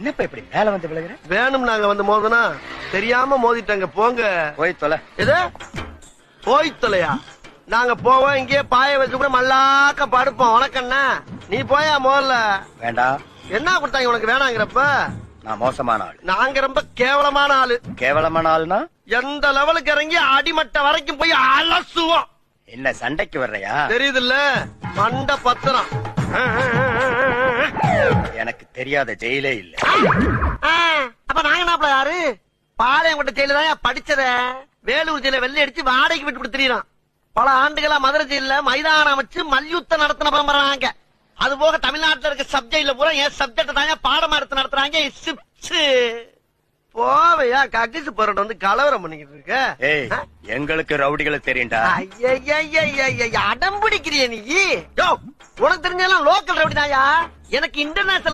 என்னப்பா இப்படி மேல வந்து விழுகிற? வேணும் நாங்க வந்து மோதனா தெரியாம மோதிட்டாங்க. போங்க போய் தொலை. எது போய் தொலையா? நாங்க போவோம், இங்கேயே பாய வச்சு கூட மல்லாக்க படுப்போம். உனக்கண்ணா நீ போயா முதல்ல. வேண்டாம். என்ன கொடுத்தாங்க உனக்கு வேணாங்கிறப்ப? நான் மோசமான ஆள். நாங்க ரொம்ப கேவலமான ஆளு. கேவலமான ஆளுனா எந்த லெவலுக்கு இறங்கி அடிமட்ட வரைக்கும் போய் அலசுவோம். என்ன சண்டைக்கு வர்றையா? தெரியுதுல்ல மண்ட பத்திரம். எனக்கு தெரியாத ஜெயிலே இல்ல. அப்ப நாங்க நாப்பல யாரு? பாளையங்கோட்டை ஜெயில தான் படிச்சத. வேலூர் ஜெயில வெள்ளை அடிச்சு வாடகைக்கு விட்டு கொடுத்துறான். பல ஆண்டுகளா மதுரை ஜெயில மைதானம் அமைச்சு மல்யுத்தம் நடத்தின பரம்பராங்க. அது போக தமிழ்நாட்டுல இருக்க சப்ஜெக்ட்ல பூரா என் சப்ஜெக்ட் தாங்க பாடமா எடுத்து நடத்துறாங்க. போவையா கக்கிசு போராட்டம் வந்து கலவரம் பண்ணிக்கிட்டு இருக்க. ஏய், எங்களுக்கு ரவுடிகளை தெரியும்டா. அடம் பிடிக்கிறிய நீ? உனக்கு தெரிஞ்சாலும் லோக்கல் ரவுடி தாயா. எனக்கு இன்டர்நேஷனல்